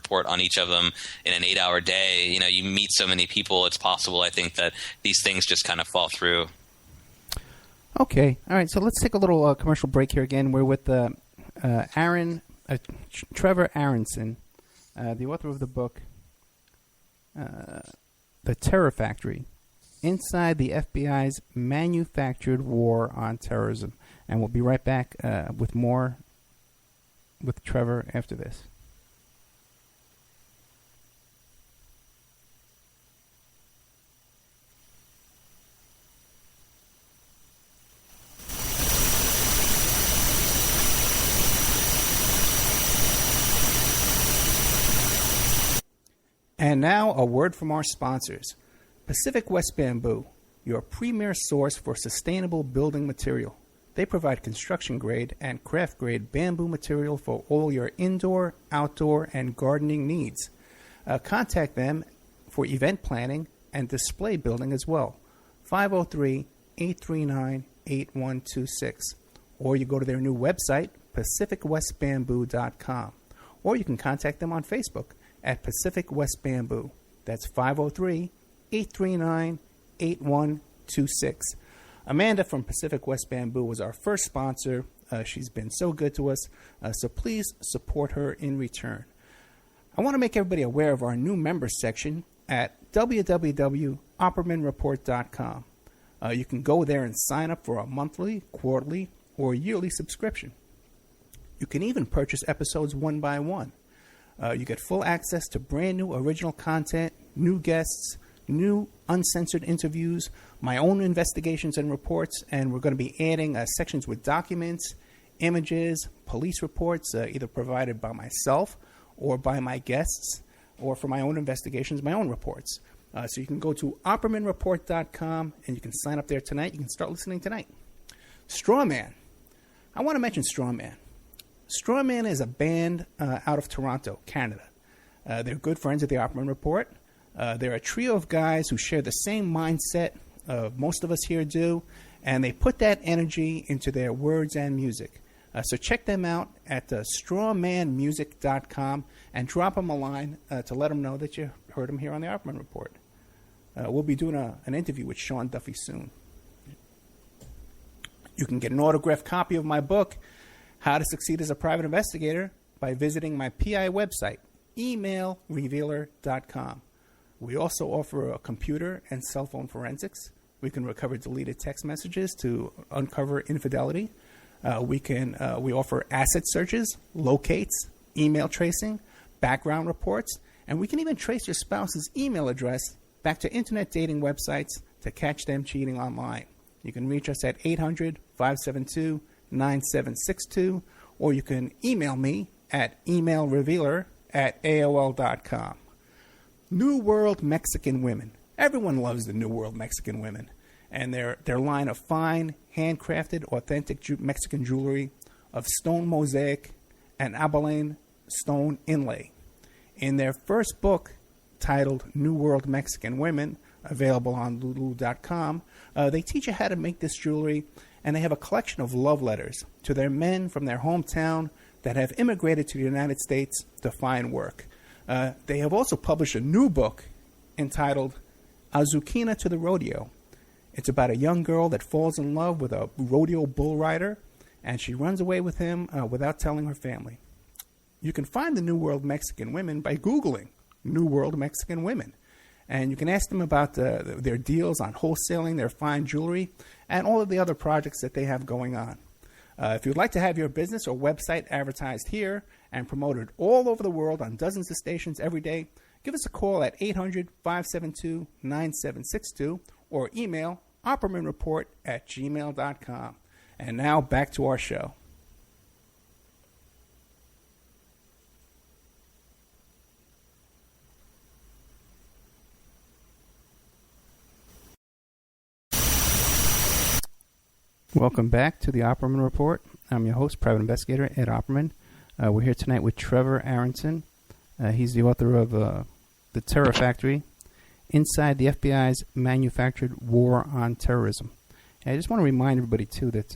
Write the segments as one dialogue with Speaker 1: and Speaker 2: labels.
Speaker 1: report on each of them in an 8-hour day. You meet so many people, it's possible, I think, that these things just kind of fall through.
Speaker 2: Okay. All right. So let's take a little commercial break here again. We're with Trevor Aaronson, the author of the book, The Terror Factory, Inside the FBI's Manufactured War on Terrorism. And we'll be right back with more with Trevor after this. And now, a word from our sponsors. Pacific West Bamboo, your premier source for sustainable building material. They provide construction-grade and craft-grade bamboo material for all your indoor, outdoor, and gardening needs. Contact them for event planning and display building as well. 503-839-8126. Or you go to their new website, pacificwestbamboo.com. Or you can contact them on Facebook at Pacific West Bamboo. That's 503-839-8126. Amanda from Pacific West Bamboo was our first sponsor. She's been so good to us, so please support her in return. I want to make everybody aware of our new members section at www.oppermanreport.com. You can go there and sign up for a monthly, quarterly, or yearly subscription. You can even purchase episodes one by one. You get full access to brand new original content, new guests, new uncensored interviews, my own investigations and reports, and we're going to be adding sections with documents, images, police reports, either provided by myself or by my guests, or for my own investigations, my own reports. So you can go to oppermanreport.com and you can sign up there tonight. You can start listening tonight. Strawman. I want to mention Strawman. Strawman is a band out of Toronto, Canada. They're good friends of the Opperman Report. They're a trio of guys who share the same mindset most of us here do, and they put that energy into their words and music. So check them out at strawmanmusic.com and drop them a line to let them know that you heard them here on the Opperman Report. We'll be doing an interview with Sean Duffy soon. You can get an autographed copy of my book, How to Succeed as a Private Investigator, by visiting my PI website, emailrevealer.com. We also offer a computer and cell phone forensics. We can recover deleted text messages to uncover infidelity. We offer asset searches, locates, email tracing, background reports, and we can even trace your spouse's email address back to internet dating websites to catch them cheating online. You can reach us at 800-572-9762, or you can email me at emailrevealer@aol.com. New World Mexican Women. Everyone loves the New World Mexican Women, and their line of fine, handcrafted, authentic Mexican jewelry of stone mosaic and abalone stone inlay. In their first book, titled New World Mexican Women, available on lulu.com, they teach you how to make this jewelry, and they have a collection of love letters to their men from their hometown that have immigrated to the United States to find work. They have also published a new book entitled Azuquina to the Rodeo. It's about a young girl that falls in love with a rodeo bull rider, and she runs away with him without telling her family. You can find the New World Mexican Women by Googling New World Mexican Women. And you can ask them about their deals on wholesaling their fine jewelry and all of the other projects that they have going on. If you'd like to have your business or website advertised here and promoted all over the world on dozens of stations every day, give us a call at 800-572-9762 or email oppermanreport@gmail.com. And now back to our show. Welcome back to the Opperman Report. I'm your host, Private Investigator Ed Opperman. We're here tonight with Trevor Aaronson. He's the author of The Terror Factory, Inside the FBI's Manufactured War on Terrorism. And I just want to remind everybody, too, that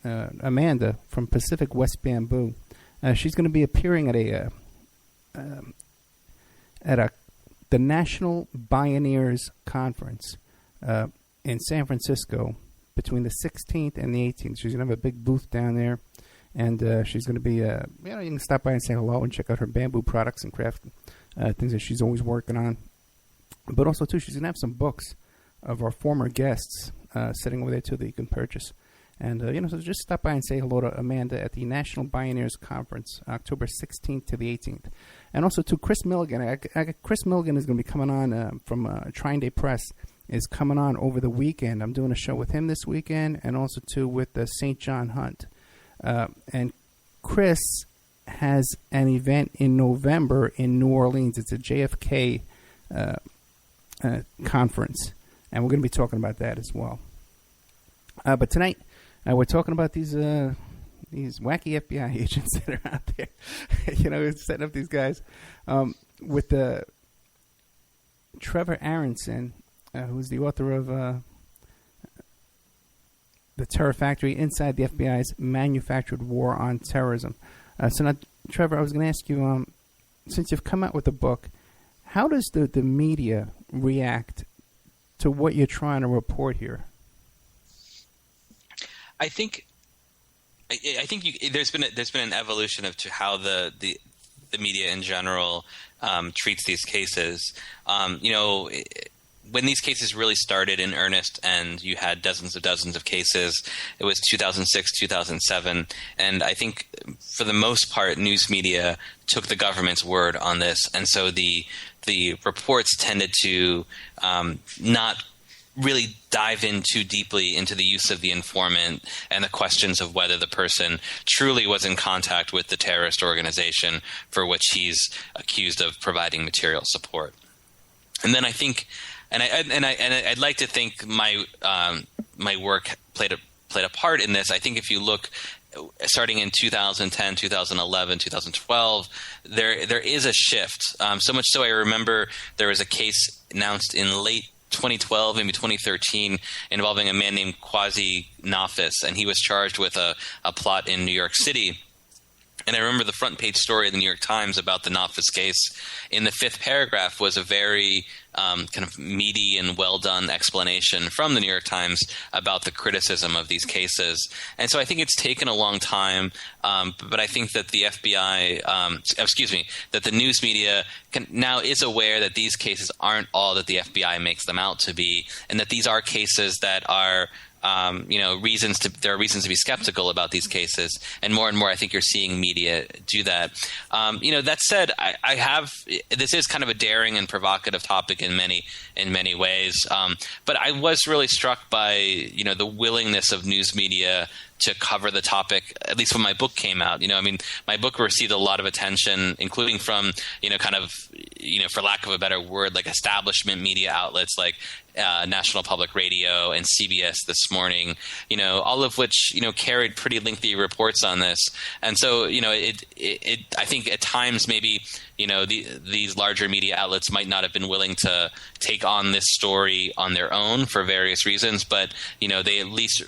Speaker 2: Amanda from Pacific West Bamboo, she's going to be appearing at at the National Bioneers Conference in San Francisco between the 16th and the 18th. She's going to have a big booth down there, and she's going to be, you can stop by and say hello and check out her bamboo products and craft things that she's always working on. But also, too, she's going to have some books of our former guests sitting over there, too, that you can purchase. And, so just stop by and say hello to Amanda at the National Bioneers Conference, October 16th to the 18th. And also, to Chris Milligan. Chris Milligan is going to be coming on from Trying Day Press, is coming on over the weekend. I'm doing a show with him this weekend, and also, too, with St. John Hunt. And Chris has an event in November in New Orleans. It's a JFK conference, and we're going to be talking about that as well. But tonight, we're talking about these wacky FBI agents that are out there, setting up these guys with Trevor Aaronson, who's the author of The Terror Factory, Inside the FBI's Manufactured War on Terrorism. So now, Trevor, I was going to ask you, since you've come out with the book, how does the media react to what you're trying to report here?
Speaker 1: I think there's been an evolution of to how the media in general treats these cases. When these cases really started in earnest, and you had dozens of cases, it was 2006, 2007, and I think for the most part, news media took the government's word on this, and so the reports tended to not really dive in too deeply into the use of the informant and the questions of whether the person truly was in contact with the terrorist organization for which he's accused of providing material support. And then I think, and I'd like to think my work played a part in this. I think if you look, starting in 2010, 2011, 2012, there is a shift. So much so I remember there was a case announced in late 2012, maybe 2013, involving a man named Quasi Nafis, and he was charged with a plot in New York City. And I remember the front page story of the New York Times about the Nafis case. In the fifth paragraph was a very kind of meaty and well-done explanation from the New York Times about the criticism of these cases. And so I think it's taken a long time, but I think that the FBI, that the news media now is aware that these cases aren't all that the FBI makes them out to be, and that these are cases that are there are reasons to be skeptical about these cases, and more I think you're seeing media do that. That said, this is kind of a daring and provocative topic in many ways, but I was really struck by the willingness of news media to cover the topic, at least when my book came out. My book received a lot of attention, including from, for lack of a better word, like establishment media outlets like National Public Radio and CBS This Morning, all of which, carried pretty lengthy reports on this. And so, I think at times maybe, these larger media outlets might not have been willing to take on this story on their own for various reasons, but, they at least,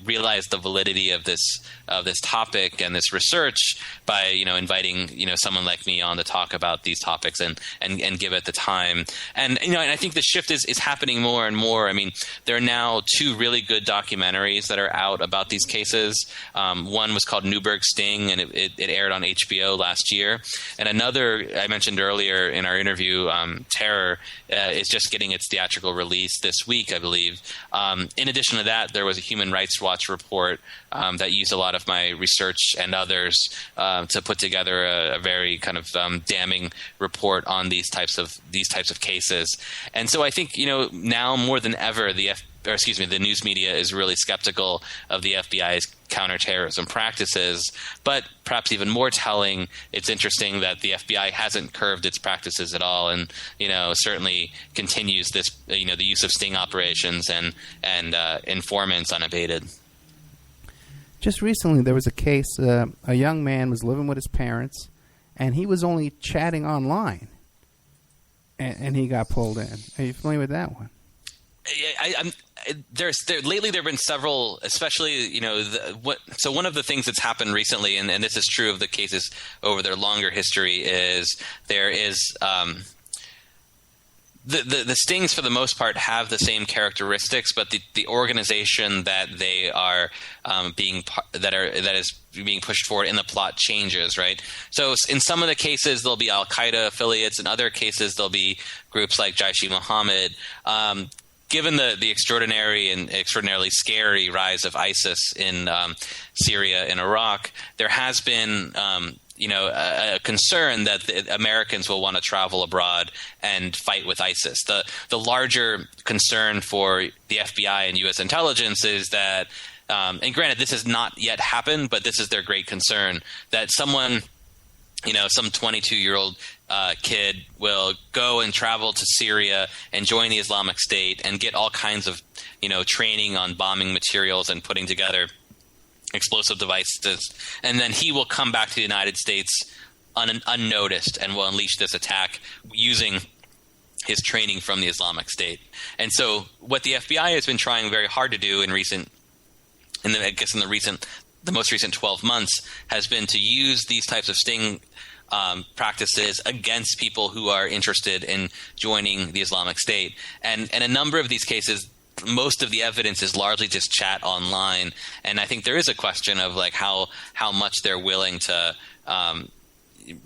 Speaker 1: realized the validity of this topic and this research by, inviting, someone like me on to talk about these topics and give it the time. And, and I think the shift is happening more and more. I mean, there are now two really good documentaries that are out about these cases. One was called Newburgh Sting, and it aired on HBO last year. And another, I mentioned earlier in our interview, Terror, is just getting its theatrical release this week, I believe. In addition to that, there was a Human Rights Watch report that used a lot of my research and others to put together a very kind of damning report on these types of cases. And so I think now more than ever the news media is really skeptical of the FBI's counterterrorism practices. But perhaps even more telling, it's interesting that the FBI hasn't curbed its practices at all, and certainly continues this the use of sting operations and informants unabated.
Speaker 2: Just recently, there was a case. A young man was living with his parents, and he was only chatting online, and he got pulled in. Are you familiar with that one? Lately there have been several, especially so one of the things that's happened recently, and this is true of the cases over their longer history, is there is
Speaker 1: the stings, for the most part, have the same characteristics, but the organization that they are that is being pushed forward in the plot changes, right? So in some of the cases, there'll be Al-Qaeda affiliates. In other cases, there'll be groups like Jaish-e-Mohammed. Given the extraordinary and extraordinarily scary rise of ISIS in Syria and Iraq, there has been a concern that the Americans will want to travel abroad and fight with ISIS. The larger concern for the FBI and U.S. intelligence is that, and granted, this has not yet happened, but this is their great concern, that someone, some 22-year-old kid will go and travel to Syria and join the Islamic State and get all kinds of, training on bombing materials and putting together explosive devices, and then he will come back to the United States unnoticed and will unleash this attack using his training from the Islamic State. And so what the FBI has been trying very hard to do in the most recent 12 months has been to use these types of sting practices against people who are interested in joining the Islamic State. And in a number of these cases, most of the evidence is largely just chat online, and I think there is a question of like how much they're willing to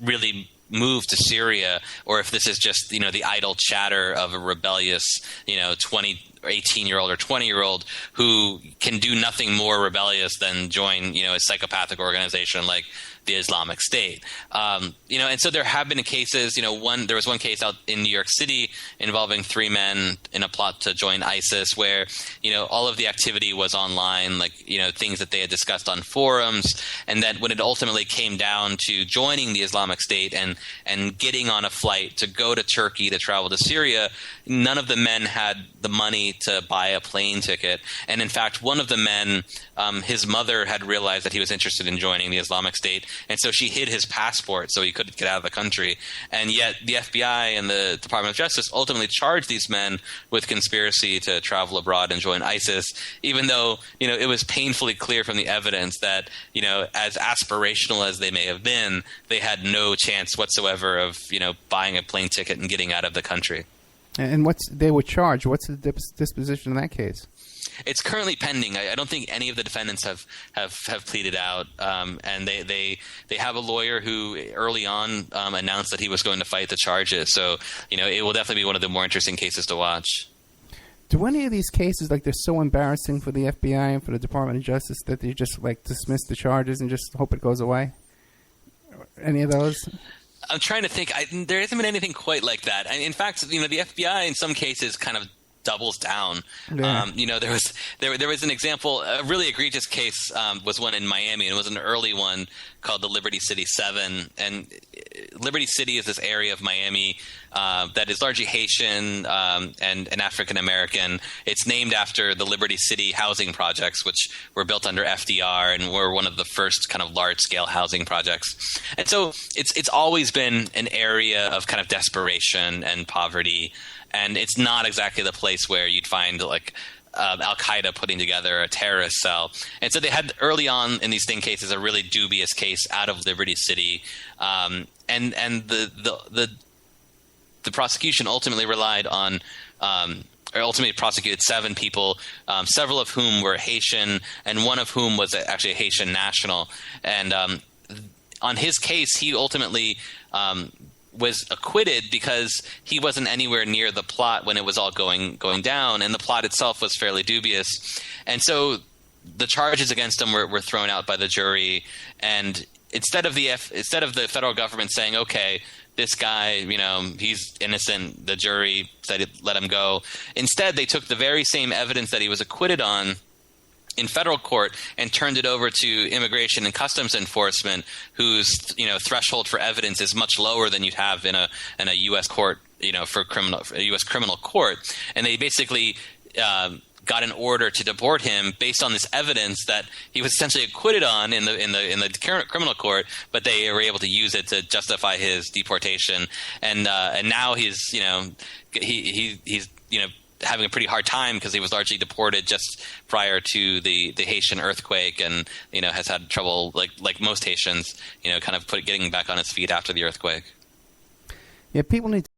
Speaker 1: really move to Syria, or if this is just the idle chatter of a rebellious 18-year-old or 20-year-old who can do nothing more rebellious than join a psychopathic organization like the Islamic State. And so there have been cases, there was one case out in New York City involving 3 men in a plot to join ISIS where, all of the activity was online, like, things that they had discussed on forums. And that when it ultimately came down to joining the Islamic State and getting on a flight to go to Turkey to travel to Syria, none of the men had the money to buy a plane ticket. And in fact, one of the men, his mother had realized that he was interested in joining the Islamic State. And so she hid his passport so he couldn't get out of the country. And yet the FBI and the Department of Justice ultimately charged these men with conspiracy to travel abroad and join ISIS, even though, it was painfully clear from the evidence that, as aspirational as they may have been, they had no chance whatsoever of, buying a plane ticket and getting out of the country.
Speaker 2: And they were charged? What's the disposition in that case?
Speaker 1: It's currently pending. I don't think any of the defendants have pleaded out, and they have a lawyer who early on announced that he was going to fight the charges. So it will definitely be one of the more interesting cases to watch.
Speaker 2: Do any of these cases they're so embarrassing for the FBI and for the Department of Justice that they just dismiss the charges and just hope it goes away? Any of those?
Speaker 1: I'm trying to think. There hasn't been anything quite like that. In fact, the FBI in some cases kind of doubles down. Yeah. There was an example, a really egregious case was one in Miami, and it was an early one called the Liberty City 7. And Liberty City is this area of Miami that is largely Haitian and African American. It's named after the Liberty City housing projects, which were built under FDR and were one of the first kind of large-scale housing projects. And so it's always been an area of kind of desperation and poverty. And it's not exactly the place where you'd find Al-Qaeda putting together a terrorist cell. And so they had early on in these sting cases a really dubious case out of Liberty City. And the prosecution ultimately relied on or ultimately prosecuted 7 people, several of whom were Haitian and one of whom was actually a Haitian national. And on his case, he ultimately was acquitted because he wasn't anywhere near the plot when it was all going down, and the plot itself was fairly dubious. And so the charges against him were thrown out by the jury, and instead of the federal government saying, okay, this guy, he's innocent, the jury said let him go, instead they took the very same evidence that he was acquitted on in federal court and turned it over to Immigration and Customs Enforcement, whose threshold for evidence is much lower than you'd have in a U.S. court, for a U.S. criminal court, and they basically got an order to deport him based on this evidence that he was essentially acquitted on in the current criminal court, but they were able to use it to justify his deportation, and now he's having a pretty hard time because he was largely deported just prior to the Haitian earthquake, and has had trouble like most Haitians, kind of getting back on his feet after the earthquake.
Speaker 2: Yeah, people need